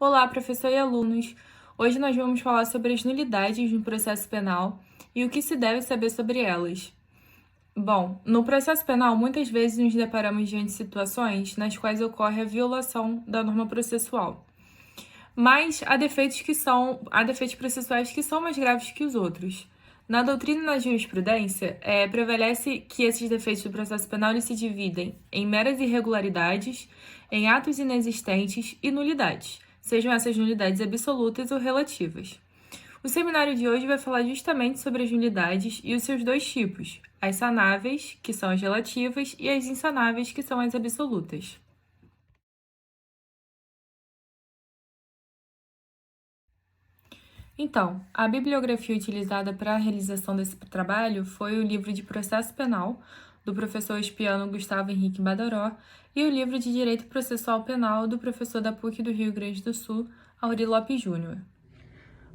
Olá, professor e alunos! Hoje nós vamos falar sobre as nulidades no processo penal e o que se deve saber sobre elas. Bom, no processo penal, muitas vezes nos deparamos diante de situações nas quais ocorre a violação da norma processual. Mas há defeitos processuais que são mais graves que os outros. Na doutrina e na jurisprudência, prevalece que esses defeitos do processo penal eles se dividem em meras irregularidades, em atos inexistentes e nulidades, sejam essas nulidades absolutas ou relativas. O seminário de hoje vai falar justamente sobre as nulidades e os seus dois tipos, as sanáveis, que são as relativas, e as insanáveis, que são as absolutas. Então, a bibliografia utilizada para a realização desse trabalho foi o livro de Processo Penal, do professor espiano Gustavo Henrique Badaró, e o livro de Direito Processual Penal, do professor da PUC do Rio Grande do Sul, Auri Lopes Júnior.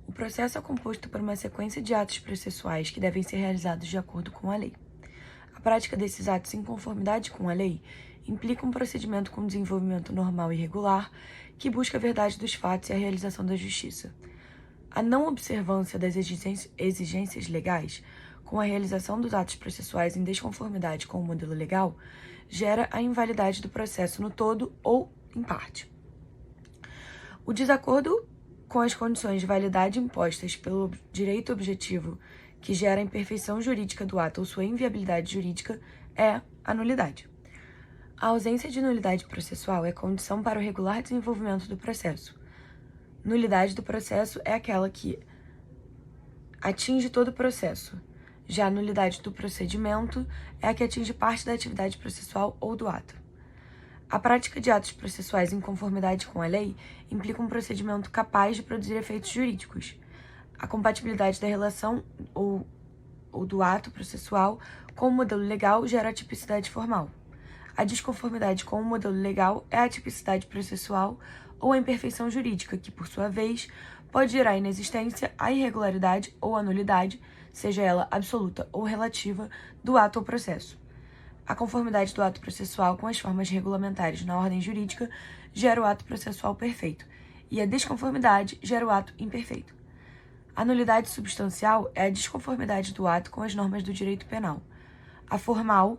O processo é composto por uma sequência de atos processuais que devem ser realizados de acordo com a lei. A prática desses atos em conformidade com a lei implica um procedimento com desenvolvimento normal e regular que busca a verdade dos fatos e a realização da justiça. A não observância das exigências legais, com a realização dos atos processuais em desconformidade com o modelo legal, gera a invalidade do processo no todo ou em parte. O desacordo com as condições de validade impostas pelo direito objetivo que gera a imperfeição jurídica do ato ou sua inviabilidade jurídica é a nulidade. A ausência de nulidade processual é condição para o regular desenvolvimento do processo. Nulidade do processo é aquela que atinge todo o processo. Já a nulidade do procedimento é a que atinge parte da atividade processual ou do ato. A prática de atos processuais em conformidade com a lei implica um procedimento capaz de produzir efeitos jurídicos. A compatibilidade da relação ou do ato processual com o modelo legal gera a tipicidade formal. A desconformidade com o modelo legal é a tipicidade processual ou a imperfeição jurídica, que, por sua vez, pode gerar a inexistência, a irregularidade ou a nulidade, seja ela absoluta ou relativa, do ato ou processo. A conformidade do ato processual com as formas regulamentares na ordem jurídica gera o ato processual perfeito, e a desconformidade gera o ato imperfeito. A nulidade substancial é a desconformidade do ato com as normas do direito penal. A formal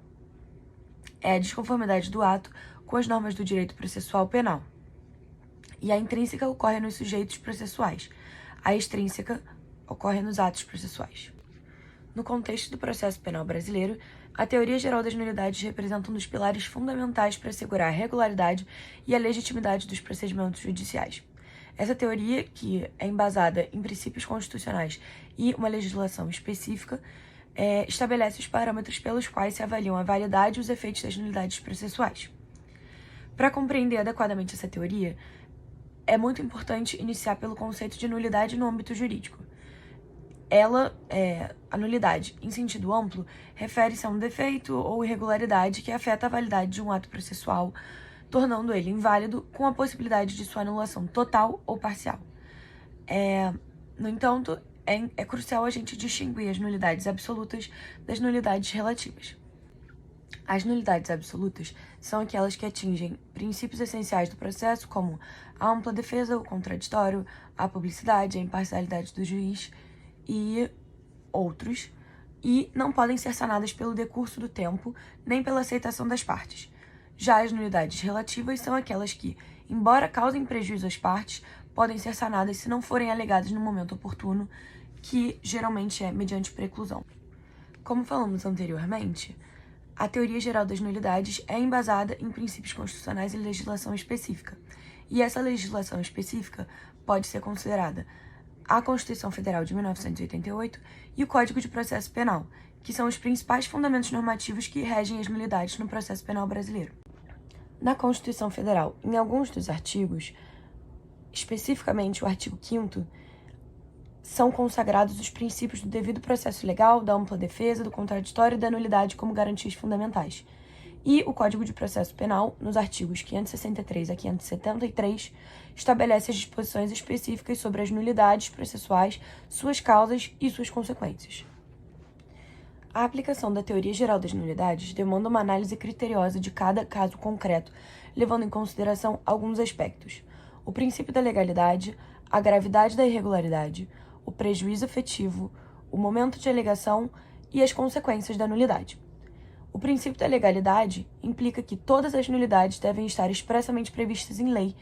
é a desconformidade do ato com as normas do direito processual penal. E a intrínseca ocorre nos sujeitos processuais. A extrínseca ocorre nos atos processuais. No contexto do processo penal brasileiro, a teoria geral das nulidades representa um dos pilares fundamentais para assegurar a regularidade e a legitimidade dos procedimentos judiciais. Essa teoria, que é embasada em princípios constitucionais e uma legislação específica, estabelece os parâmetros pelos quais se avaliam a validade e os efeitos das nulidades processuais. Para compreender adequadamente essa teoria, é muito importante iniciar pelo conceito de nulidade no âmbito jurídico. A nulidade, em sentido amplo, refere-se a um defeito ou irregularidade que afeta a validade de um ato processual, tornando ele inválido com a possibilidade de sua anulação total ou parcial. No entanto, é crucial a gente distinguir as nulidades absolutas das nulidades relativas. As nulidades absolutas são aquelas que atingem princípios essenciais do processo, como a ampla defesa, o contraditório, a publicidade, a imparcialidade do juiz e outros, e não podem ser sanadas pelo decurso do tempo, nem pela aceitação das partes. Já as nulidades relativas são aquelas que, embora causem prejuízo às partes, podem ser sanadas se não forem alegadas no momento oportuno, que geralmente é mediante preclusão. Como falamos anteriormente, a teoria geral das nulidades é embasada em princípios constitucionais e legislação específica, e essa legislação específica pode ser considerada a Constituição Federal de 1988 e o Código de Processo Penal, que são os principais fundamentos normativos que regem as nulidades no processo penal brasileiro. Na Constituição Federal, em alguns dos artigos, especificamente o artigo 5º, são consagrados os princípios do devido processo legal, da ampla defesa, do contraditório e da nulidade como garantias fundamentais. E o Código de Processo Penal, nos artigos 563 a 573, estabelece as disposições específicas sobre as nulidades processuais, suas causas e suas consequências. A aplicação da teoria geral das nulidades demanda uma análise criteriosa de cada caso concreto, levando em consideração alguns aspectos. o princípio da legalidade, a gravidade da irregularidade, o prejuízo efetivo, o momento de alegação e as consequências da nulidade. O princípio da legalidade implica que todas as nulidades devem estar expressamente previstas em lei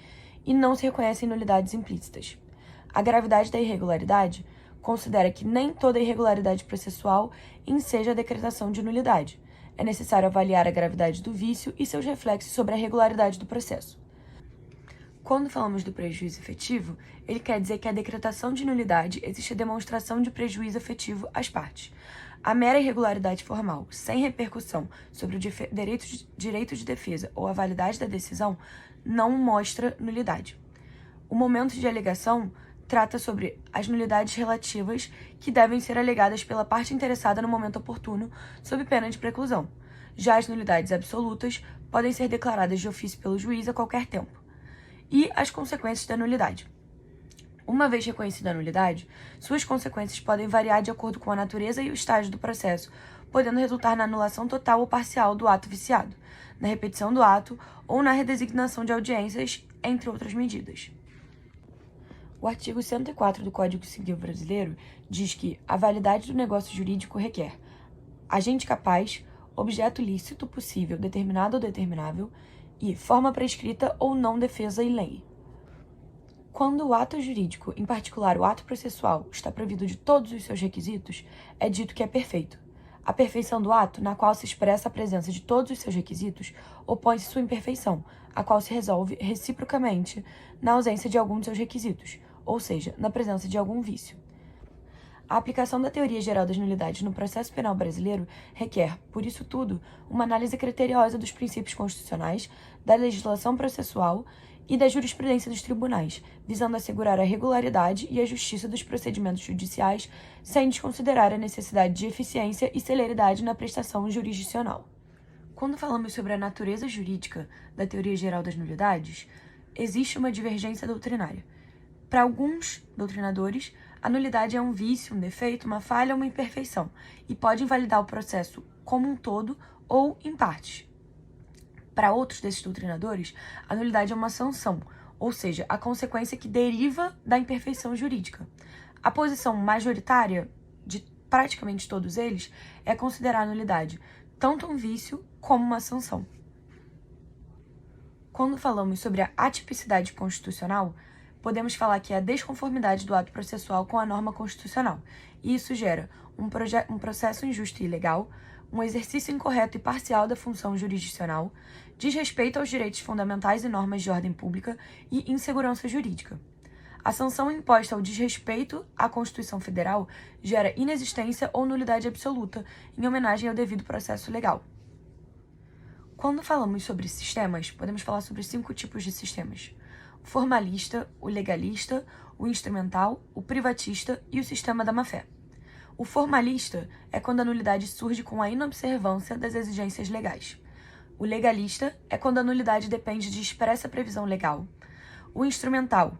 e não se reconhecem nulidades implícitas. A gravidade da irregularidade considera que nem toda irregularidade processual enseja a decretação de nulidade. É necessário avaliar a gravidade do vício e seus reflexos sobre a regularidade do processo. Quando falamos do prejuízo efetivo, ele quer dizer que a decretação de nulidade existe a demonstração de prejuízo efetivo às partes. A mera irregularidade formal, sem repercussão sobre o direito de defesa ou a validade da decisão, não mostra nulidade. O momento de alegação trata sobre as nulidades relativas que devem ser alegadas pela parte interessada no momento oportuno, sob pena de preclusão. Já as nulidades absolutas podem ser declaradas de ofício pelo juiz a qualquer tempo. E as consequências da nulidade. Uma vez reconhecida a nulidade, suas consequências podem variar de acordo com a natureza e o estágio do processo, podendo resultar na anulação total ou parcial do ato viciado, na repetição do ato ou na redesignação de audiências, entre outras medidas. O artigo 104 do Código Civil Brasileiro diz que a validade do negócio jurídico requer agente capaz, objeto lícito possível, determinado ou determinável, e forma prescrita ou não defesa em lei. Quando o ato jurídico, em particular o ato processual, está provido de todos os seus requisitos, é dito que é perfeito. A perfeição do ato, na qual se expressa a presença de todos os seus requisitos, opõe-se sua imperfeição, a qual se resolve reciprocamente na ausência de algum de seus requisitos, ou seja, na presença de algum vício. A aplicação da teoria geral das nulidades no processo penal brasileiro requer, por isso tudo, uma análise criteriosa dos princípios constitucionais, da legislação processual e da jurisprudência dos tribunais, visando assegurar a regularidade e a justiça dos procedimentos judiciais, sem desconsiderar a necessidade de eficiência e celeridade na prestação jurisdicional. Quando falamos sobre a natureza jurídica da teoria geral das nulidades, existe uma divergência doutrinária. Para alguns doutrinadores, a nulidade é um vício, um defeito, uma falha ou uma imperfeição, e pode invalidar o processo como um todo ou em partes. Para outros desses doutrinadores, a nulidade é uma sanção, ou seja, a consequência que deriva da imperfeição jurídica. A posição majoritária de praticamente todos eles é considerar a nulidade tanto um vício como uma sanção. Quando falamos sobre a atipicidade constitucional, podemos falar que é a desconformidade do ato processual com a norma constitucional, e isso gera um processo injusto e ilegal, um exercício incorreto e parcial da função jurisdicional, desrespeito aos direitos fundamentais e normas de ordem pública e insegurança jurídica. A sanção imposta ao desrespeito à Constituição Federal gera inexistência ou nulidade absoluta, em homenagem ao devido processo legal. Quando falamos sobre sistemas, podemos falar sobre 5 tipos de sistemas: o formalista, o legalista, o instrumental, o privatista e o sistema da má-fé. O formalista é quando a nulidade surge com a inobservância das exigências legais. O legalista é quando a nulidade depende de expressa previsão legal. O instrumental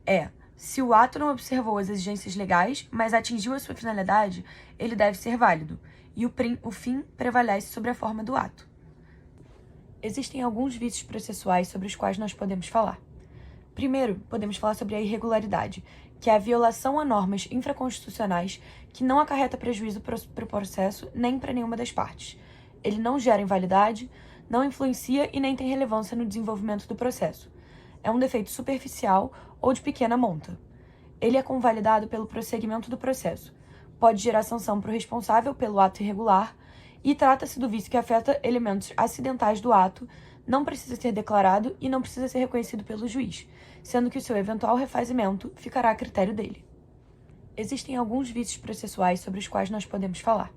é se o ato não observou as exigências legais, mas atingiu a sua finalidade, ele deve ser válido, e o fim prevalece sobre a forma do ato. Existem alguns vícios processuais sobre os quais nós podemos falar. Primeiro, podemos falar sobre a irregularidade, que é a violação a normas infraconstitucionais que não acarreta prejuízo para o processo nem para nenhuma das partes. Ele não gera invalidade, não influencia e nem tem relevância no desenvolvimento do processo. É um defeito superficial ou de pequena monta. Ele é convalidado pelo prosseguimento do processo. Pode gerar sanção para o responsável pelo ato irregular e trata-se do vício que afeta elementos acidentais do ato, não precisa ser declarado e não precisa ser reconhecido pelo juiz, sendo que o seu eventual refazimento ficará a critério dele. Existem alguns vícios processuais sobre os quais nós podemos falar.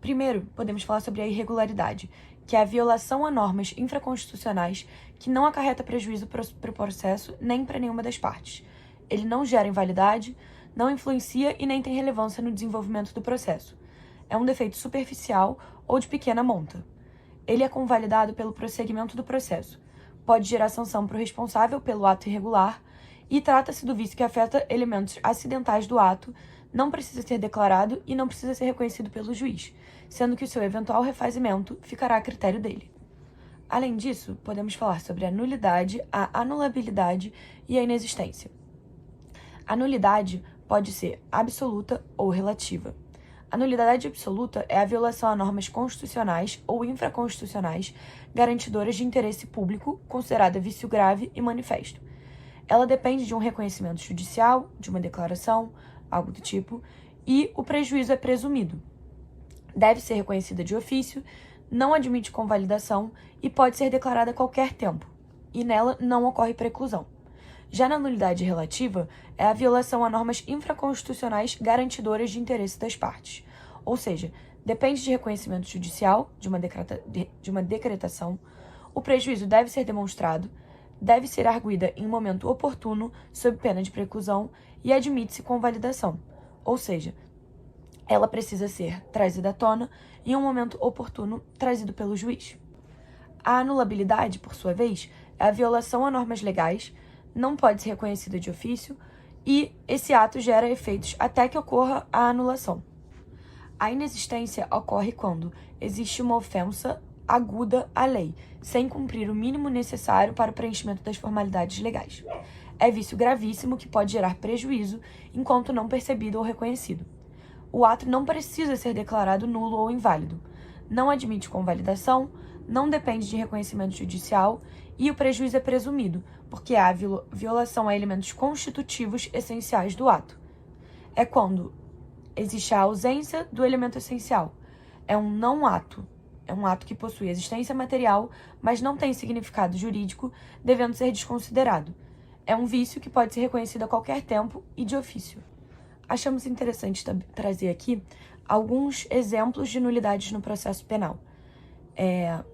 Primeiro, podemos falar sobre a irregularidade, que é a violação a normas infraconstitucionais que não acarreta prejuízo para o processo nem para nenhuma das partes. Ele não gera invalidade, não influencia e nem tem relevância no desenvolvimento do processo. É um defeito superficial ou de pequena monta. Ele é convalidado pelo prosseguimento do processo. Pode gerar sanção para o responsável pelo ato irregular e trata-se do vício que afeta elementos acidentais do ato, não precisa ser declarado e não precisa ser reconhecido pelo juiz, sendo que o seu eventual refazimento ficará a critério dele. Além disso, podemos falar sobre a nulidade, a anulabilidade e a inexistência. A nulidade pode ser absoluta ou relativa. A nulidade absoluta é a violação a normas constitucionais ou infraconstitucionais garantidoras de interesse público, considerada vício grave e manifesto. Ela depende de um reconhecimento judicial, de uma declaração, algo do tipo, e o prejuízo é presumido. Deve ser reconhecida de ofício, não admite convalidação e pode ser declarada a qualquer tempo, e nela não ocorre preclusão. Já na nulidade relativa, é a violação a normas infraconstitucionais garantidoras de interesse das partes, ou seja, depende de reconhecimento judicial, de uma decretação, o prejuízo deve ser demonstrado, deve ser arguida em momento oportuno, sob pena de preclusão, e admite-se convalidação, ou seja, ela precisa ser trazida à tona em um momento oportuno trazido pelo juiz. A anulabilidade, por sua vez, é a violação a normas legais, não pode ser reconhecida de ofício e esse ato gera efeitos até que ocorra a anulação. A inexistência ocorre quando existe uma ofensa aguda à lei, sem cumprir o mínimo necessário para o preenchimento das formalidades legais. É vício gravíssimo que pode gerar prejuízo enquanto não percebido ou reconhecido. O ato não precisa ser declarado nulo ou inválido, não admite convalidação, não depende de reconhecimento judicial e o prejuízo é presumido, porque há violação a elementos constitutivos essenciais do ato. É quando existe a ausência do elemento essencial. É um não-ato. É um ato que possui existência material, mas não tem significado jurídico, devendo ser desconsiderado. É um vício que pode ser reconhecido a qualquer tempo e de ofício. Achamos interessante trazer aqui alguns exemplos de nulidades no processo penal.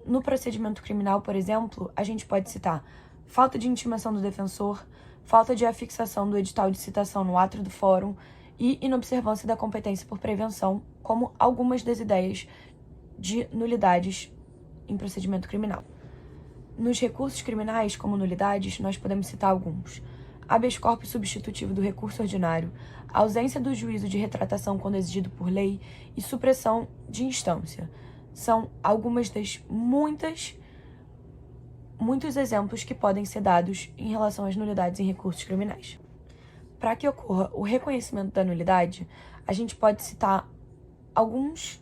No procedimento criminal, por exemplo, a gente pode citar falta de intimação do defensor, falta de afixação do edital de citação no átrio do fórum e inobservância da competência por prevenção, como algumas das ideias de nulidades em procedimento criminal. Nos recursos criminais, como nulidades, nós podemos citar alguns: habeas corpus substitutivo do recurso ordinário, ausência do juízo de retratação quando exigido por lei e supressão de instância. São algumas das muitos exemplos que podem ser dados em relação às nulidades em recursos criminais. Para que ocorra o reconhecimento da nulidade, a gente pode citar algumas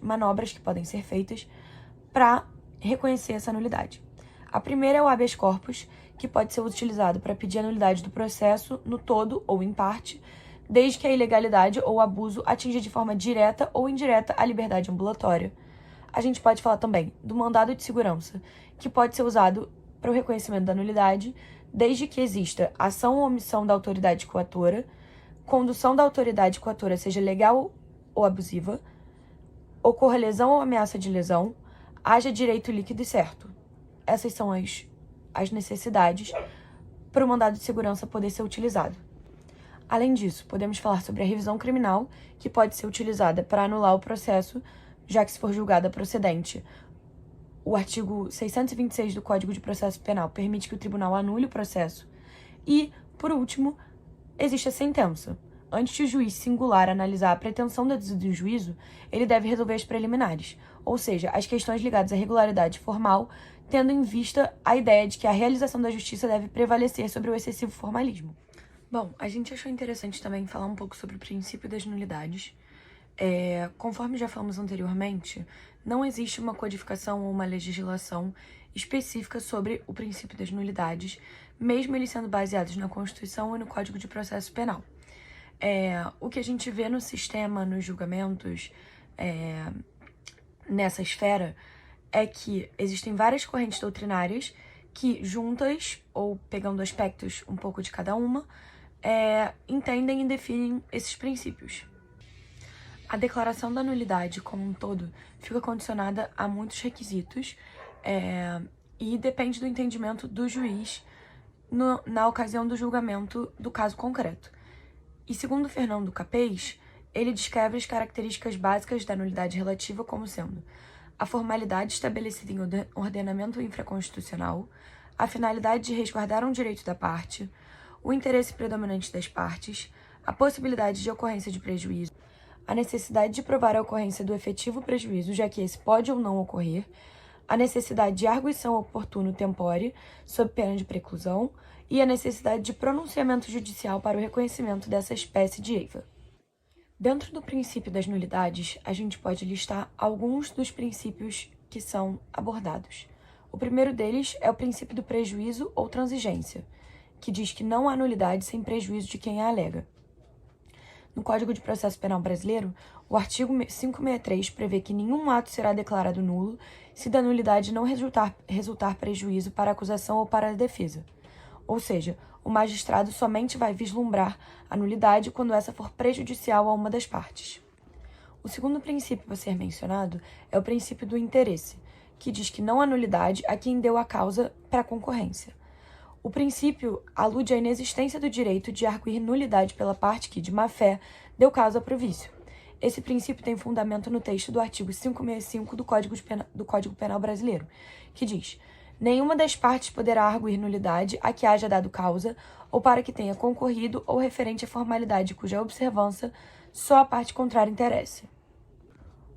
manobras que podem ser feitas para reconhecer essa nulidade. A primeira é o habeas corpus, que pode ser utilizado para pedir a nulidade do processo no todo ou em parte, desde que a ilegalidade ou abuso atinja de forma direta ou indireta a liberdade ambulatória. A gente pode falar também do mandado de segurança, que pode ser usado para o reconhecimento da nulidade, desde que exista ação ou omissão da autoridade coatora, condução da autoridade coatora seja legal ou abusiva, ocorra lesão ou ameaça de lesão, haja direito líquido e certo. Essas são as necessidades para o mandado de segurança poder ser utilizado. Além disso, podemos falar sobre a revisão criminal, que pode ser utilizada para anular o processo, já que se for julgada procedente. O artigo 626 do Código de Processo Penal permite que o tribunal anule o processo. E, por último, existe a sentença. Antes de o juiz singular analisar a pretensão do juízo, ele deve resolver as preliminares, ou seja, as questões ligadas à regularidade formal, tendo em vista a ideia de que a realização da justiça deve prevalecer sobre o excessivo formalismo. Bom, a gente achou interessante também falar um pouco sobre o princípio das nulidades. Conforme já falamos anteriormente, não existe uma codificação ou uma legislação específica sobre o princípio das nulidades, mesmo eles sendo baseados na Constituição e no Código de Processo Penal. O que a gente vê no sistema, nos julgamentos, nessa esfera, é que existem várias correntes doutrinárias que, juntas, ou pegando aspectos um pouco de cada uma, entendem e definem esses princípios. A declaração da nulidade, como um todo, fica condicionada a muitos requisitos e depende do entendimento do juiz na ocasião do julgamento do caso concreto. E segundo Fernando Capês, ele descreve as características básicas da nulidade relativa como sendo a formalidade estabelecida em ordenamento infraconstitucional, a finalidade de resguardar um direito da parte, o interesse predominante das partes, a possibilidade de ocorrência de prejuízo, a necessidade de provar a ocorrência do efetivo prejuízo, já que esse pode ou não ocorrer, a necessidade de arguição oportuno tempore, sob pena de preclusão, e a necessidade de pronunciamento judicial para o reconhecimento dessa espécie de eiva. Dentro do princípio das nulidades, a gente pode listar alguns dos princípios que são abordados. O primeiro deles é o princípio do prejuízo ou transigência, que diz que não há nulidade sem prejuízo de quem a alega. No Código de Processo Penal brasileiro, o artigo 563 prevê que nenhum ato será declarado nulo se da nulidade não resultar prejuízo para a acusação ou para a defesa. Ou seja, o magistrado somente vai vislumbrar a nulidade quando essa for prejudicial a uma das partes. O segundo princípio a ser mencionado é o princípio do interesse, que diz que não há nulidade a quem deu a causa para a concorrência. O princípio alude à inexistência do direito de arguir nulidade pela parte que, de má-fé, deu causa para o vício. Esse princípio tem fundamento no texto do artigo 565 do Código Penal brasileiro, que diz: nenhuma das partes poderá arguir nulidade a que haja dado causa ou para que tenha concorrido ou referente à formalidade cuja observância só a parte contrária interesse.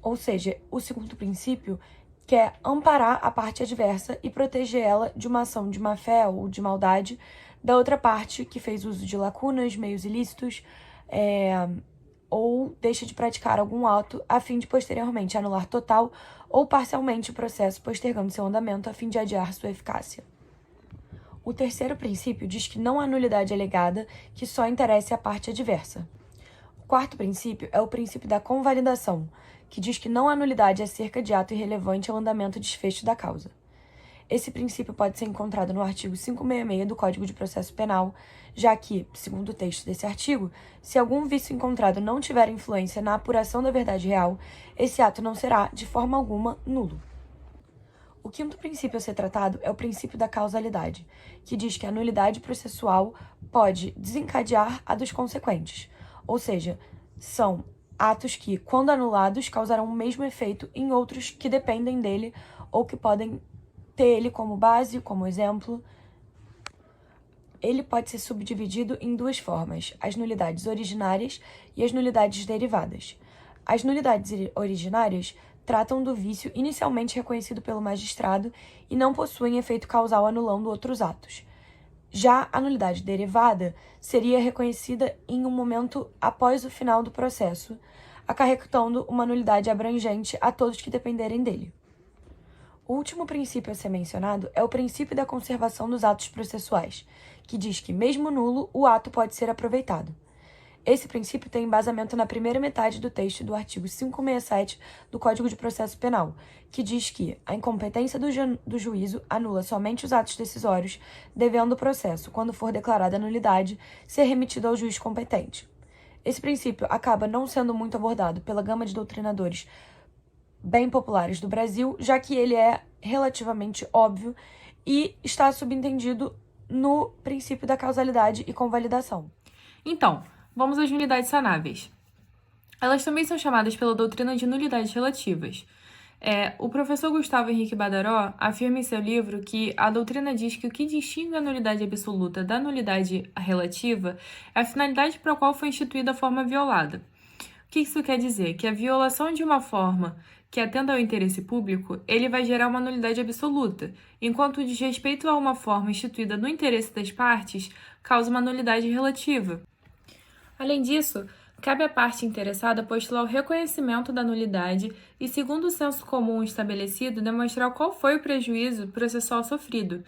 Ou seja, o segundo princípio quer amparar a parte adversa e proteger ela de uma ação de má-fé ou de maldade da outra parte que fez uso de lacunas, meios ilícitos, ou deixa de praticar algum ato a fim de posteriormente anular total ou parcialmente o processo, postergando seu andamento a fim de adiar sua eficácia. O terceiro princípio diz que não há nulidade alegada que só interesse a parte adversa. O quarto princípio é o princípio da convalidação, que diz que não há nulidade acerca de ato irrelevante ao andamento e desfecho da causa. Esse princípio pode ser encontrado no artigo 566 do Código de Processo Penal, já que, segundo o texto desse artigo, se algum vício encontrado não tiver influência na apuração da verdade real, esse ato não será, de forma alguma, nulo. O quinto princípio a ser tratado é o princípio da causalidade, que diz que a nulidade processual pode desencadear a dos consequentes, ou seja, são atos que, quando anulados, causarão o mesmo efeito em outros que dependem dele ou que podem ter ele como base, como exemplo. Ele pode ser subdividido em duas formas: as nulidades originárias e as nulidades derivadas. As nulidades originárias tratam do vício inicialmente reconhecido pelo magistrado e não possuem efeito causal anulando outros atos. Já a nulidade derivada seria reconhecida em um momento após o final do processo, acarretando uma nulidade abrangente a todos que dependerem dele. O último princípio a ser mencionado é o princípio da conservação dos atos processuais, que diz que, mesmo nulo, o ato pode ser aproveitado. Esse princípio tem embasamento na primeira metade do texto do artigo 567 do Código de Processo Penal, que diz que a incompetência do juízo anula somente os atos decisórios, devendo o processo, quando for declarada a nulidade, ser remetido ao juiz competente. Esse princípio acaba não sendo muito abordado pela gama de doutrinadores bem populares do Brasil, já que ele é relativamente óbvio e está subentendido no princípio da causalidade e convalidação. Então, vamos às nulidades sanáveis. Elas também são chamadas pela doutrina de nulidades relativas. O professor Gustavo Henrique Badaró afirma em seu livro que a doutrina diz que o que distingue a nulidade absoluta da nulidade relativa é a finalidade para a qual foi instituída a forma violada. O que isso quer dizer? Que a violação de uma forma que atenda ao interesse público, ele vai gerar uma nulidade absoluta, enquanto o desrespeito a uma forma instituída no interesse das partes causa uma nulidade relativa. Além disso, cabe à parte interessada postular o reconhecimento da nulidade e, segundo o senso comum estabelecido, demonstrar qual foi o prejuízo processual sofrido,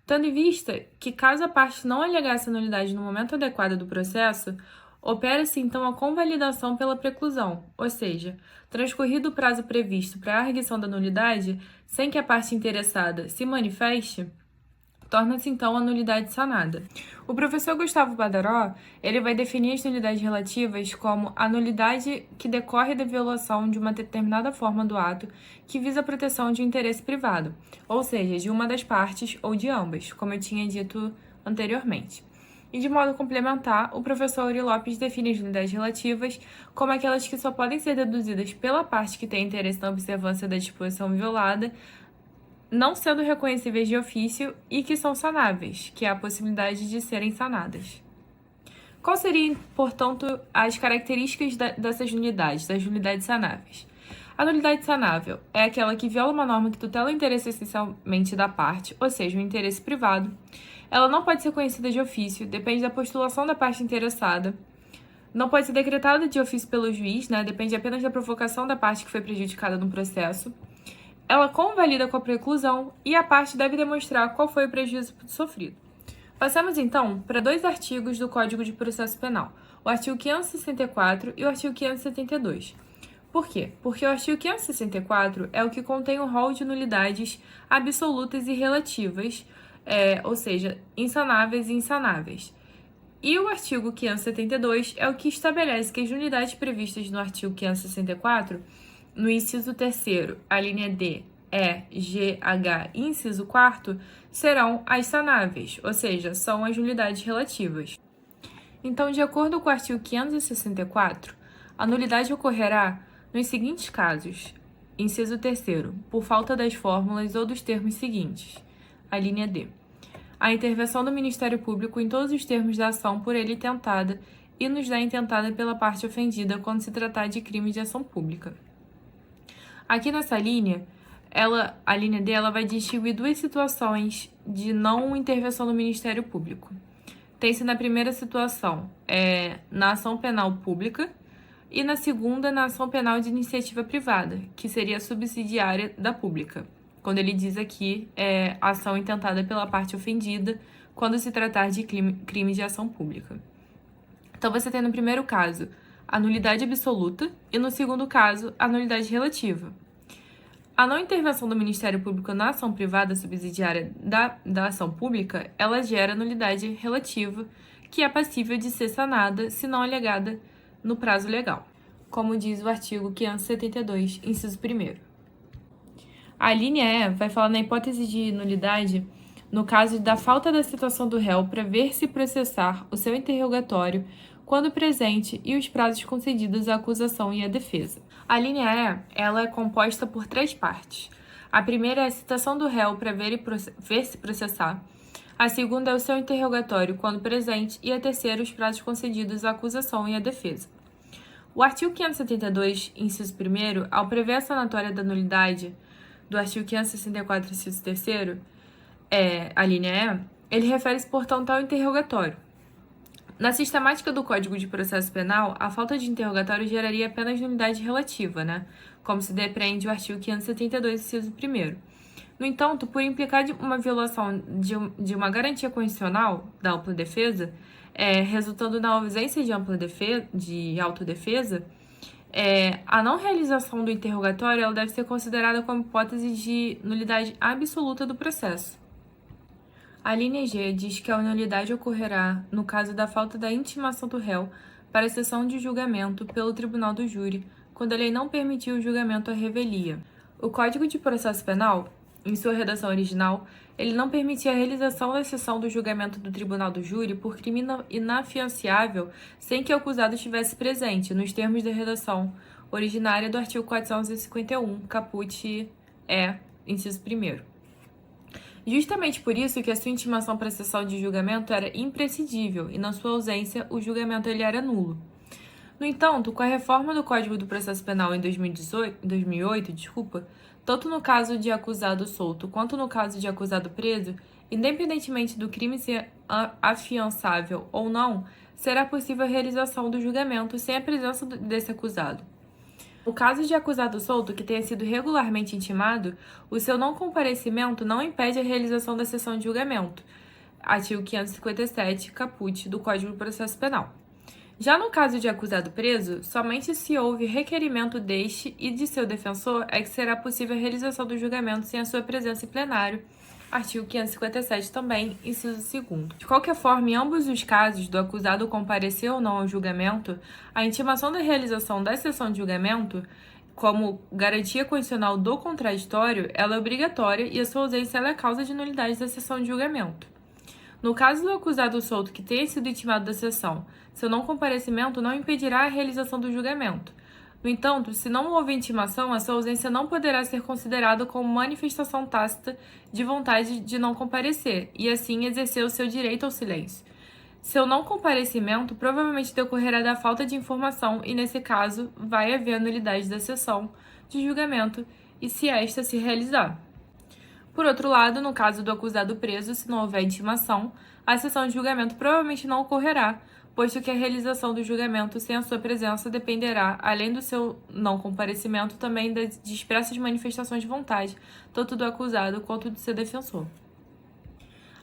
tendo em vista que, caso a parte não alegasse a nulidade no momento adequado do processo, opera-se então a convalidação pela preclusão, ou seja, transcorrido o prazo previsto para a arguição da nulidade, sem que a parte interessada se manifeste, torna-se então a nulidade sanada. O professor Gustavo Badaró, ele vai definir as nulidades relativas como a nulidade que decorre da violação de uma determinada forma do ato que visa a proteção de um interesse privado, ou seja, de uma das partes ou de ambas, como eu tinha dito anteriormente. E de modo complementar, o professor Uri Lopes define as nulidades relativas como aquelas que só podem ser deduzidas pela parte que tem interesse na observância da disposição violada, não sendo reconhecíveis de ofício e que são sanáveis, que é a possibilidade de serem sanadas. Quais seriam, portanto, as características dessas nulidades, das nulidades sanáveis? A nulidade sanável é aquela que viola uma norma que tutela o interesse essencialmente da parte, ou seja, o interesse privado. Ela não pode ser conhecida de ofício, depende da postulação da parte interessada. Não pode ser decretada de ofício pelo juiz, depende apenas da provocação da parte que foi prejudicada no processo. Ela convalida com a preclusão e a parte deve demonstrar qual foi o prejuízo sofrido. Passamos, então, para 2 artigos do Código de Processo Penal, o artigo 564 e o artigo 572. Por quê? Porque o artigo 564 é o que contém o rol de nulidades absolutas e relativas, ou seja, insanáveis e insanáveis. E o artigo 572 é o que estabelece que as nulidades previstas no artigo 564, no inciso 3º, a linha D, E, G, H e inciso 4º, serão as sanáveis, ou seja, são as nulidades relativas. Então, de acordo com o artigo 564, a nulidade ocorrerá nos seguintes casos. Inciso 3º, por falta das fórmulas ou dos termos seguintes. A linha D. A intervenção do Ministério Público em todos os termos da ação por ele tentada e nos da intentada pela parte ofendida quando se tratar de crime de ação pública. Aqui nessa linha, a linha D ela vai distinguir 2 situações de não intervenção do Ministério Público. Tem-se na primeira situação, na ação penal pública, e na segunda, na ação penal de iniciativa privada, que seria subsidiária da pública, quando ele diz aqui ação intentada pela parte ofendida, quando se tratar de crime de ação pública. Então, você tem no primeiro caso a nulidade absoluta e no segundo caso a nulidade relativa. A não intervenção do Ministério Público na ação privada subsidiária da ação pública, ela gera nulidade relativa, que é passível de ser sanada se não alegada no prazo legal, como diz o artigo 572, inciso 1º. A linha E vai falar na hipótese de nulidade no caso da falta da citação do réu para ver-se processar o seu interrogatório quando presente e os prazos concedidos à acusação e à defesa. A linha E ela é composta por 3 partes. A primeira é a citação do réu para ver-se processar. A segunda é o seu interrogatório quando presente e a terceira os prazos concedidos à acusação e à defesa. O artigo 572, inciso 1º, ao prever a sanatória da nulidade do artigo 564, inciso 3º, a linha E, ele refere-se, portanto, ao interrogatório. Na sistemática do Código de Processo Penal, a falta de interrogatório geraria apenas nulidade relativa, como se depreende o artigo 572, inciso 1º. No entanto, por implicar uma violação de uma garantia constitucional da ampla defesa, resultando na ausência de autodefesa, a não realização do interrogatório ela deve ser considerada como hipótese de nulidade absoluta do processo. A linha G diz que a nulidade ocorrerá no caso da falta da intimação do réu para a sessão de julgamento pelo tribunal do júri, quando a lei não permitiu o julgamento à revelia. O Código de Processo Penal, em sua redação original, ele não permitia a realização da sessão do julgamento do tribunal do júri por crime inafiançável sem que o acusado estivesse presente, nos termos da redação originária do artigo 451, caput inciso 1º. Justamente por isso que a sua intimação para a sessão de julgamento era imprescindível e, na sua ausência, o julgamento ele era nulo. No entanto, com a reforma do Código do Processo Penal em 2008, tanto no caso de acusado solto quanto no caso de acusado preso, independentemente do crime ser afiançável ou não, será possível a realização do julgamento sem a presença desse acusado. No caso de acusado solto que tenha sido regularmente intimado, o seu não comparecimento não impede a realização da sessão de julgamento. Artigo 557, caput do Código do Processo Penal. Já no caso de acusado preso, somente se houve requerimento deste e de seu defensor é que será possível a realização do julgamento sem a sua presença em plenário. Artigo 557 também, inciso 2º. De qualquer forma, em ambos os casos do acusado comparecer ou não ao julgamento, a intimação da realização da sessão de julgamento, como garantia condicional do contraditório, ela é obrigatória e a sua ausência é a causa de nulidade da sessão de julgamento. No caso do acusado solto que tenha sido intimado da sessão, seu não comparecimento não impedirá a realização do julgamento. No entanto, se não houver intimação, a sua ausência não poderá ser considerada como manifestação tácita de vontade de não comparecer, e assim exercer o seu direito ao silêncio. Seu não comparecimento provavelmente decorrerá da falta de informação e, nesse caso, vai haver a nulidade da sessão de julgamento e se esta se realizar. Por outro lado, no caso do acusado preso, se não houver intimação, a sessão de julgamento provavelmente não ocorrerá, posto que a realização do julgamento sem a sua presença dependerá, além do seu não comparecimento, também de expressas manifestações de vontade, tanto do acusado quanto do seu defensor.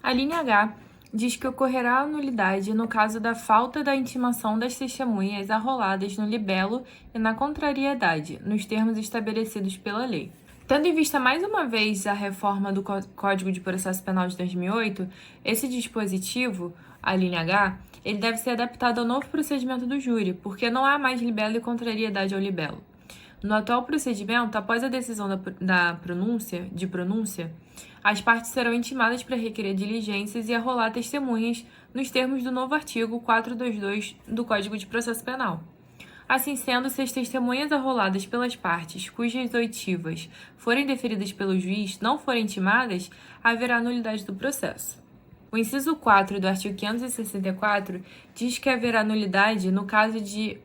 A linha H diz que ocorrerá a nulidade no caso da falta da intimação das testemunhas arroladas no libelo e na contrariedade, nos termos estabelecidos pela lei. Tendo em vista mais uma vez a reforma do Código de Processo Penal de 2008, esse dispositivo, a linha H, ele deve ser adaptado ao novo procedimento do júri, porque não há mais libelo e contrariedade ao libelo. No atual procedimento, após a decisão da pronúncia, as partes serão intimadas para requerer diligências e arrolar testemunhas nos termos do novo artigo 422 do Código de Processo Penal. Assim sendo, se as testemunhas arroladas pelas partes cujas oitivas forem deferidas pelo juiz não forem intimadas, haverá nulidade do processo. O inciso 4 do artigo 564 diz que haverá nulidade no caso de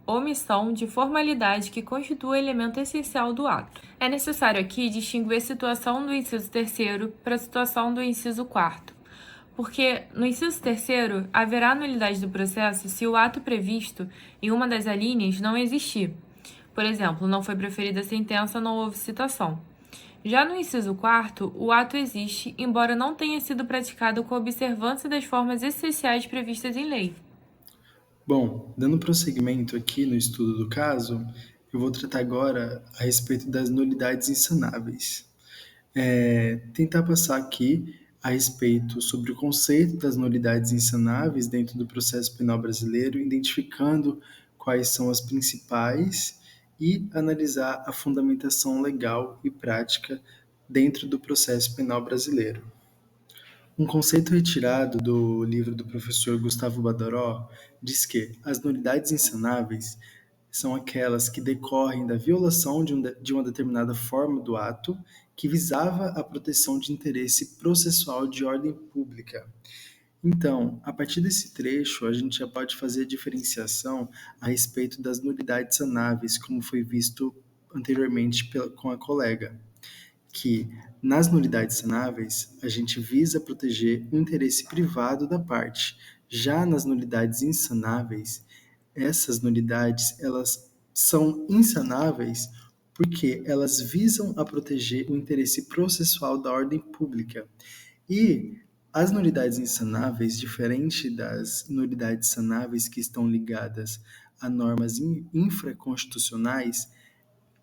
omissão de formalidade que constitua elemento essencial do ato. É necessário aqui distinguir a situação do inciso 3º para a situação do inciso 4º, porque no inciso 3º haverá nulidade do processo se o ato previsto em uma das alíneas não existir. Por exemplo, não foi proferida a sentença, não houve citação. Já no inciso 4º, o ato existe, embora não tenha sido praticado com observância das formas essenciais previstas em lei. Bom, dando prosseguimento aqui no estudo do caso, eu vou tratar agora a respeito das nulidades insanáveis. Tentar passar aqui a respeito sobre o conceito das nulidades insanáveis dentro do processo penal brasileiro, identificando quais são as principais e analisar a fundamentação legal e prática dentro do processo penal brasileiro. Um conceito retirado do livro do professor Gustavo Badaró diz que as nulidades insanáveis são aquelas que decorrem da violação de uma determinada forma do ato que visava a proteção de interesse processual de ordem pública. Então, a partir desse trecho, a gente já pode fazer a diferenciação a respeito das nulidades sanáveis, como foi visto anteriormente com a colega, que nas nulidades sanáveis a gente visa proteger o interesse privado da parte. Já nas nulidades insanáveis, essas nulidades elas são insanáveis porque elas visam a proteger o interesse processual da ordem pública. E as nulidades insanáveis, diferente das nulidades sanáveis que estão ligadas a normas infraconstitucionais,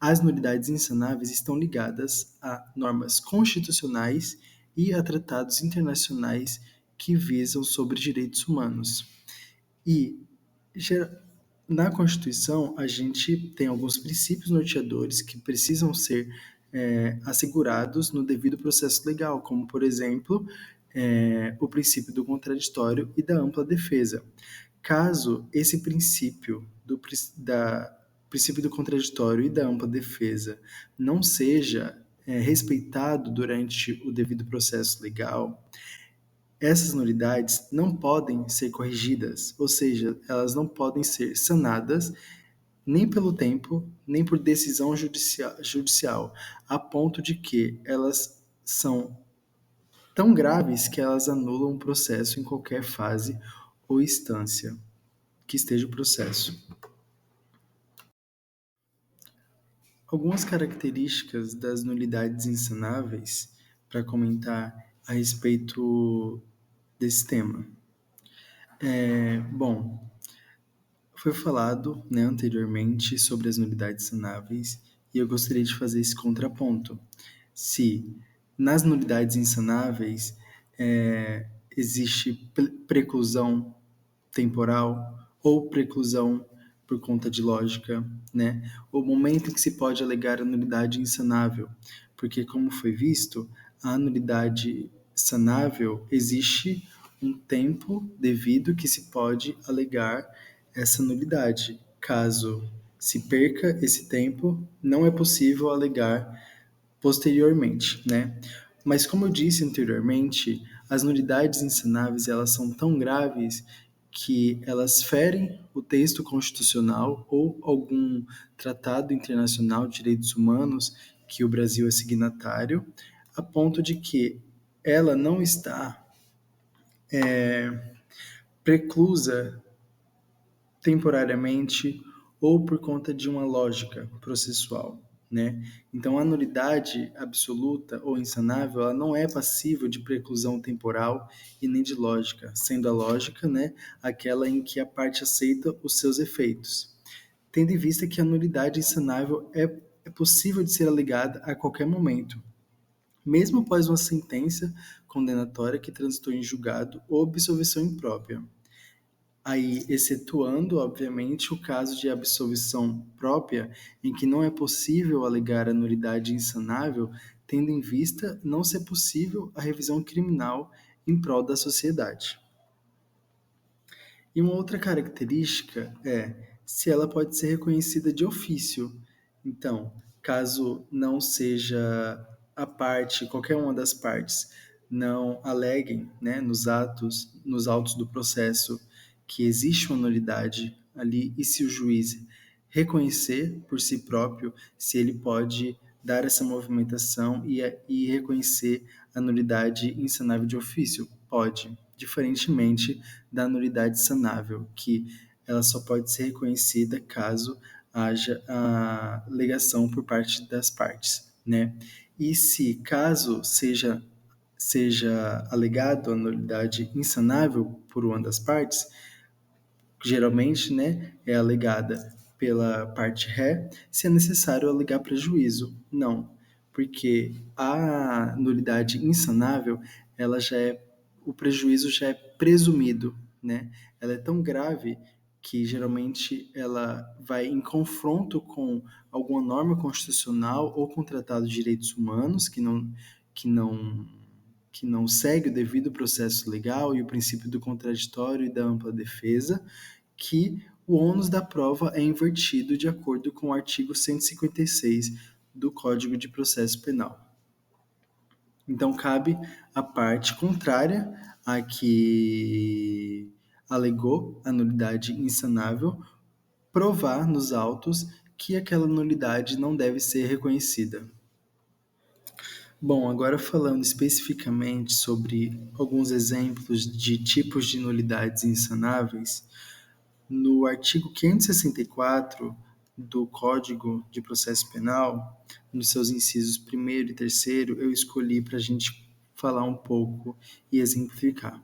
as nulidades insanáveis estão ligadas a normas constitucionais e a tratados internacionais que visam sobre direitos humanos. E na Constituição, a gente tem alguns princípios norteadores que precisam ser assegurados no devido processo legal, como, por exemplo, o princípio do contraditório e da ampla defesa. Caso esse princípio princípio do contraditório e da ampla defesa não seja respeitado durante o devido processo legal, essas nulidades não podem ser corrigidas, ou seja, elas não podem ser sanadas nem pelo tempo, nem por decisão judicial, a ponto de que elas são tão graves que elas anulam o processo em qualquer fase ou instância que esteja o processo. Algumas características das nulidades insanáveis para comentar a respeito desse tema. Bom, foi falado anteriormente sobre as nulidades insanáveis e eu gostaria de fazer esse contraponto. Se nas nulidades insanáveis existe preclusão temporal ou preclusão por conta de lógica, o momento em que se pode alegar a nulidade insanável, porque, como foi visto, a nulidade sanável existe um tempo devido que se pode alegar essa nulidade. Caso se perca esse tempo, não é possível alegar posteriormente, Mas como eu disse anteriormente, as nulidades insanáveis elas são tão graves que elas ferem o texto constitucional ou algum tratado internacional de direitos humanos que o Brasil é signatário, a ponto de que ela não está preclusa temporariamente ou por conta de uma lógica processual, né? Então, a nulidade absoluta ou insanável, ela não é passível de preclusão temporal e nem de lógica, sendo a lógica, né, aquela em que a parte aceita os seus efeitos, tendo em vista que a nulidade insanável é possível de ser alegada a qualquer momento, mesmo após uma sentença condenatória que transitou em julgado ou absolvição imprópria. Aí, excetuando, obviamente, o caso de absolvição própria, em que não é possível alegar a nulidade insanável, tendo em vista não ser possível a revisão criminal em prol da sociedade. E uma outra característica é se ela pode ser reconhecida de ofício. Então, caso não seja a parte, qualquer uma das partes, não aleguem, né, nos autos do processo que existe uma nulidade ali e se o juiz reconhecer por si próprio, se ele pode dar essa movimentação e reconhecer a nulidade insanável de ofício. Pode, diferentemente da nulidade sanável, que ela só pode ser reconhecida caso haja a alegação por parte das partes, né? E se caso seja alegado a nulidade insanável por uma das partes, geralmente, né, é alegada pela parte ré, se é necessário alegar prejuízo. Não, porque a nulidade insanável, ela já é, o prejuízo já é presumido, né? Ela é tão grave que geralmente ela vai em confronto com alguma norma constitucional ou com tratado de direitos humanos que não que não segue o devido processo legal e o princípio do contraditório e da ampla defesa, que o ônus da prova é invertido de acordo com o artigo 156 do Código de Processo Penal. Então, cabe à parte contrária a que alegou a nulidade insanável provar nos autos que aquela nulidade não deve ser reconhecida. Bom, agora falando especificamente sobre alguns exemplos de tipos de nulidades insanáveis, no artigo 564 do Código de Processo Penal, nos seus incisos 1º e 3º, eu escolhi para a gente falar um pouco e exemplificar.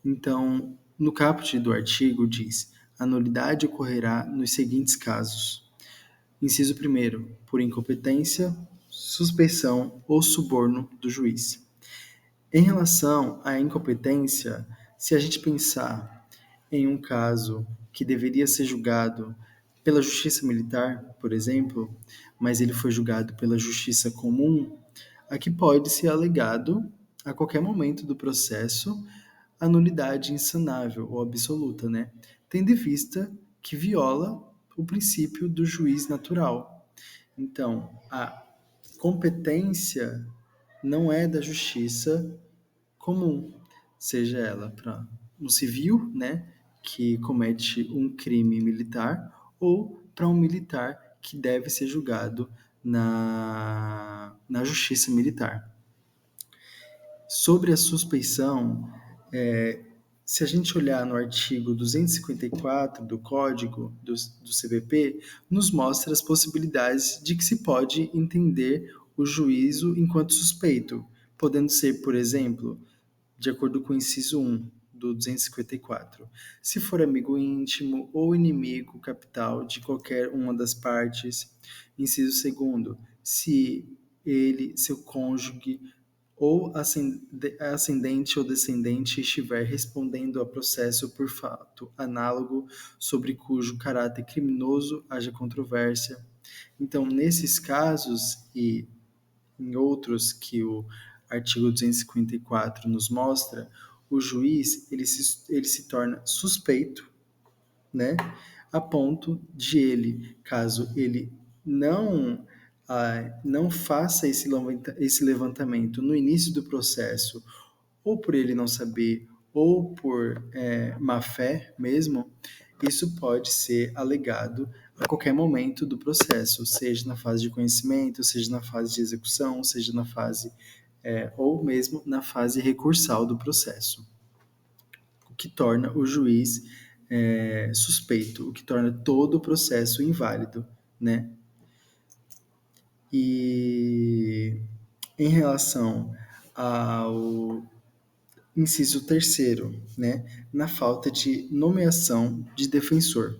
Então, no caput do artigo diz: a nulidade ocorrerá nos seguintes casos. Inciso 1º, por incompetência, suspeição ou suborno do juiz. Em relação à incompetência, se a gente pensar em um caso que deveria ser julgado pela justiça militar, por exemplo, mas ele foi julgado pela justiça comum, aqui pode ser alegado, a qualquer momento do processo, a nulidade insanável ou absoluta, né? Tendo em vista que viola o princípio do juiz natural. Então, a competência não é da justiça comum, seja ela para um civil, né, que comete um crime militar, ou para um militar que deve ser julgado na justiça militar. Sobre a suspeição, se a gente olhar no artigo 254 do Código do CPP, nos mostra as possibilidades de que se pode entender o juízo enquanto suspeito, podendo ser, por exemplo, de acordo com o inciso 1 do 254, se for amigo íntimo ou inimigo capital de qualquer uma das partes. Inciso 2º, se ele, seu cônjuge ou ascendente ou descendente estiver respondendo a processo por fato análogo sobre cujo caráter criminoso haja controvérsia. Então, nesses casos e em outros que o artigo 254 nos mostra, o juiz ele se torna suspeito, né, a ponto de ele, caso ele não faça esse levantamento no início do processo, ou por ele não saber, ou por má-fé mesmo, isso pode ser alegado a qualquer momento do processo, seja na fase de conhecimento, seja na fase de execução, seja na fase ou mesmo na fase recursal do processo, o que torna o juiz suspeito, o que torna todo o processo inválido, né? E em relação ao inciso terceiro, né, na falta de nomeação de defensor.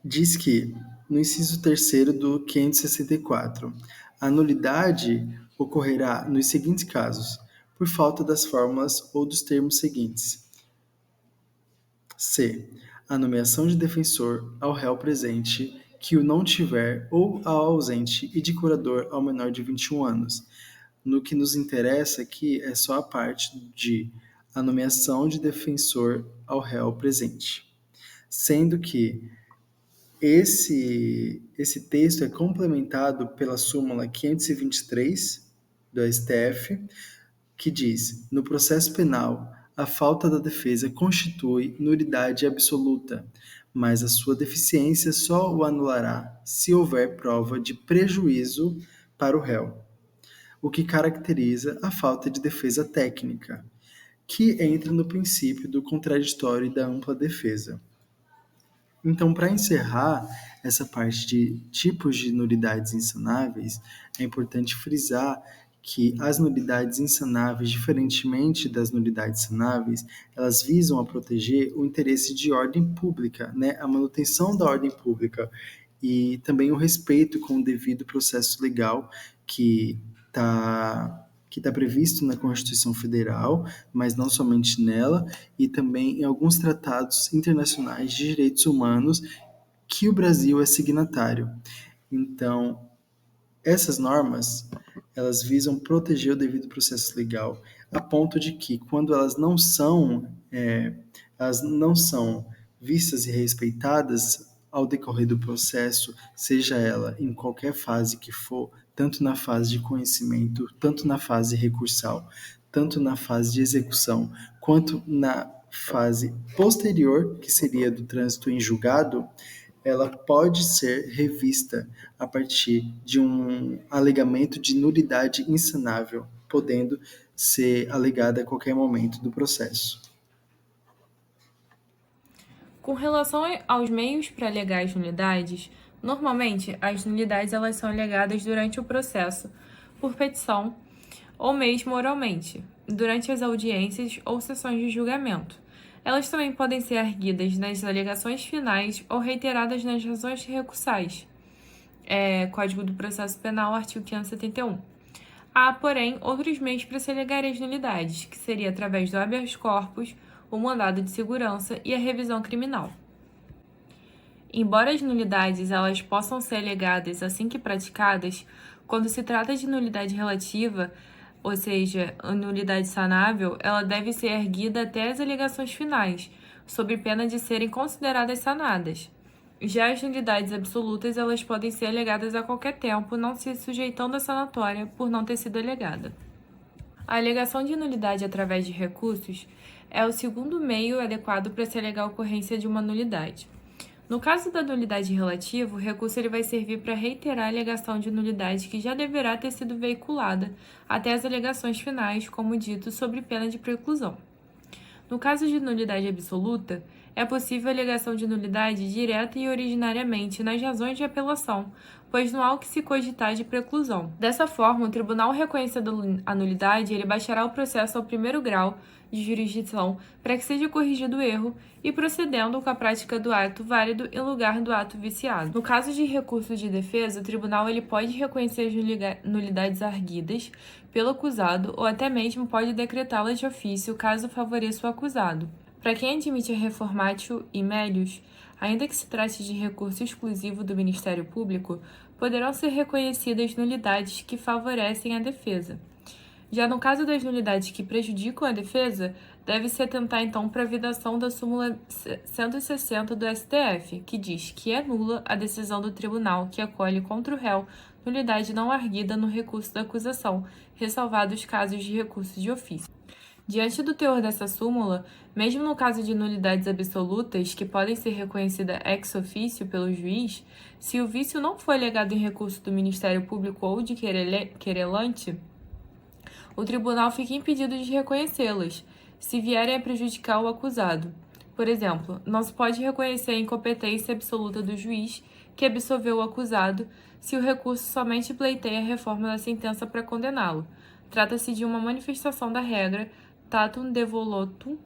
Diz que, no inciso terceiro do 564, a nulidade ocorrerá nos seguintes casos, por falta das fórmulas ou dos termos seguintes. C. A nomeação de defensor ao réu presente que o não tiver ou ao ausente e de curador ao menor de 21 anos. No que nos interessa aqui é só a parte de a nomeação de defensor ao réu presente. Sendo que esse texto é complementado pela súmula 523 do STF, que diz: no processo penal, a falta da defesa constitui nulidade absoluta, mas a sua deficiência só o anulará se houver prova de prejuízo para o réu, o que caracteriza a falta de defesa técnica, que entra no princípio do contraditório e da ampla defesa. Então, para encerrar essa parte de tipos de nulidades insanáveis, é importante frisar que as nulidades insanáveis, diferentemente das nulidades sanáveis, elas visam a proteger o interesse de ordem pública, né? A manutenção da ordem pública e também o respeito com o devido processo legal que tá previsto na Constituição Federal, mas não somente nela, e também em alguns tratados internacionais de direitos humanos que o Brasil é signatário. Então, essas normas, elas visam proteger o devido processo legal, a ponto de que, quando elas não são vistas e respeitadas ao decorrer do processo, seja ela em qualquer fase que for, tanto na fase de conhecimento, tanto na fase recursal, tanto na fase de execução, quanto na fase posterior, que seria do trânsito em julgado, ela pode ser revista a partir de um alegamento de nulidade insanável, podendo ser alegada a qualquer momento do processo. Com relação aos meios para alegar as nulidades, normalmente as nulidades elas são alegadas durante o processo, por petição ou mesmo oralmente, durante as audiências ou sessões de julgamento. Elas também podem ser erguidas nas alegações finais ou reiteradas nas razões recursais. Código do Processo Penal, artigo 571. Há, porém, outros meios para se alegar as nulidades, que seria através do habeas corpus, o mandado de segurança e a revisão criminal. Embora as nulidades elas possam ser alegadas assim que praticadas, quando se trata de nulidade relativa, ou seja, a nulidade sanável, ela deve ser erguida até as alegações finais, sob pena de serem consideradas sanadas. Já as nulidades absolutas, elas podem ser alegadas a qualquer tempo, não se sujeitando à sanatória por não ter sido alegada. A alegação de nulidade através de recursos é o segundo meio adequado para se alegar a ocorrência de uma nulidade. No caso da nulidade relativa, o recurso ele vai servir para reiterar a alegação de nulidade que já deverá ter sido veiculada até as alegações finais, como dito, sob pena de preclusão. No caso de nulidade absoluta, é possível a alegação de nulidade direta e originariamente nas razões de apelação, pois não há o que se cogitar de preclusão. Dessa forma, o tribunal reconhecendo a nulidade, ele baixará o processo ao primeiro grau de jurisdição para que seja corrigido o erro e procedendo com a prática do ato válido em lugar do ato viciado. No caso de recurso de defesa, o tribunal ele pode reconhecer as nulidades arguidas pelo acusado ou até mesmo pode decretá-las de ofício caso favoreça o acusado. Para quem admite a reformatio e melius, ainda que se trate de recurso exclusivo do Ministério Público, poderão ser reconhecidas nulidades que favorecem a defesa. Já no caso das nulidades que prejudicam a defesa, deve-se atentar então para a vidação da súmula 160 do STF, que diz que é nula a decisão do tribunal que acolhe contra o réu nulidade não arguida no recurso da acusação, ressalvados os casos de recurso de ofício. Diante do teor dessa súmula, mesmo no caso de nulidades absolutas, que podem ser reconhecidas ex officio pelo juiz, se o vício não for alegado em recurso do Ministério Público ou de querelante, o tribunal fica impedido de reconhecê-las, se vierem a prejudicar o acusado. Por exemplo, não se pode reconhecer a incompetência absoluta do juiz que absolveu o acusado se o recurso somente pleiteia a reforma da sentença para condená-lo. Trata-se de uma manifestação da regra tatum devolutum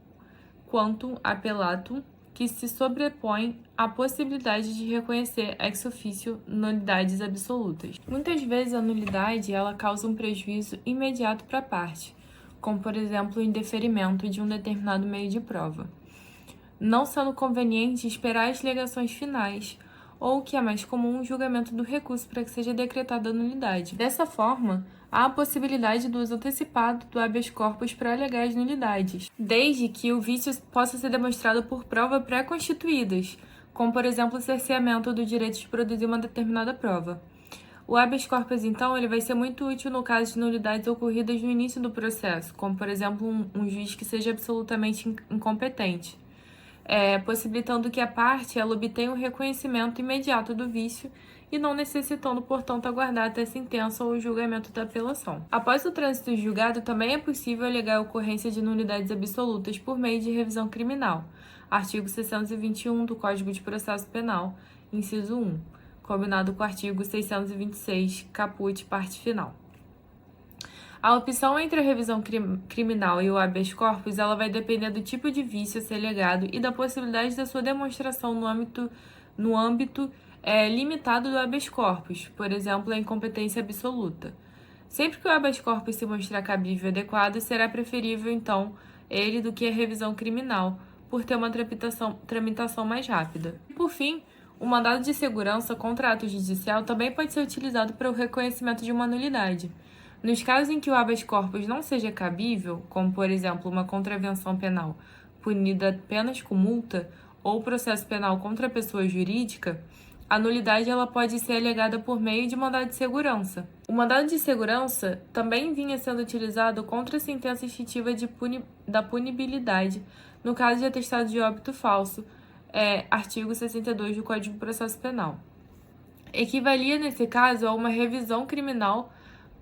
quantum appellatum, que se sobrepõe à possibilidade de reconhecer ex officio nulidades absolutas. Muitas vezes a nulidade ela causa um prejuízo imediato para a parte, como por exemplo o indeferimento de um determinado meio de prova, não sendo conveniente esperar as alegações finais, ou, o que é mais comum, o julgamento do recurso para que seja decretada a nulidade. Dessa forma, há a possibilidade do uso antecipado do habeas corpus para alegar as nulidades, desde que o vício possa ser demonstrado por prova pré-constituídas, como, por exemplo, o cerceamento do direito de produzir uma determinada prova. O habeas corpus, então, ele vai ser muito útil no caso de nulidades ocorridas no início do processo, como, por exemplo, um juiz que seja absolutamente incompetente, possibilitando que a parte ela obtenha o reconhecimento imediato do vício e não necessitando, portanto, aguardar até a sentença ou o julgamento da apelação. Após o trânsito julgado, também é possível alegar a ocorrência de nulidades absolutas por meio de revisão criminal, artigo 621 do Código de Processo Penal, inciso 1, combinado com o artigo 626, caput, parte final. A opção entre a revisão criminal e o habeas corpus ela vai depender do tipo de vício a ser alegado e da possibilidade da sua demonstração no âmbito limitado do habeas corpus, por exemplo, a incompetência absoluta. Sempre que o habeas corpus se mostrar cabível e adequado, será preferível, então, ele do que a revisão criminal, por ter uma tramitação mais rápida. Por fim, o mandado de segurança contra ato judicial também pode ser utilizado para o reconhecimento de uma nulidade. Nos casos em que o habeas corpus não seja cabível, como, por exemplo, uma contravenção penal punida apenas com multa ou processo penal contra a pessoa jurídica, a nulidade ela pode ser alegada por meio de mandado de segurança. O mandado de segurança também vinha sendo utilizado contra a sentença extintiva da punibilidade, no caso de atestado de óbito falso, artigo 62 do Código de Processo Penal. Equivalia, nesse caso, a uma revisão criminal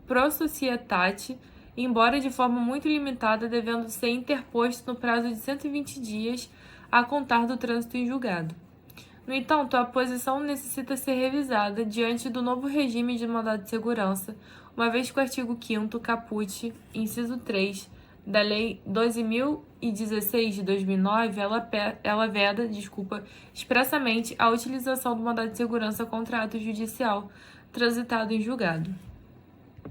pro societate, embora de forma muito limitada, devendo ser interposto no prazo de 120 dias a contar do trânsito em julgado. No entanto, a posição necessita ser revisada diante do novo regime de mandado de segurança, uma vez que o artigo 5º caput, inciso 3, da Lei 12.016 de 2009, ela veda, expressamente a utilização do mandado de segurança contra ato judicial transitado em julgado.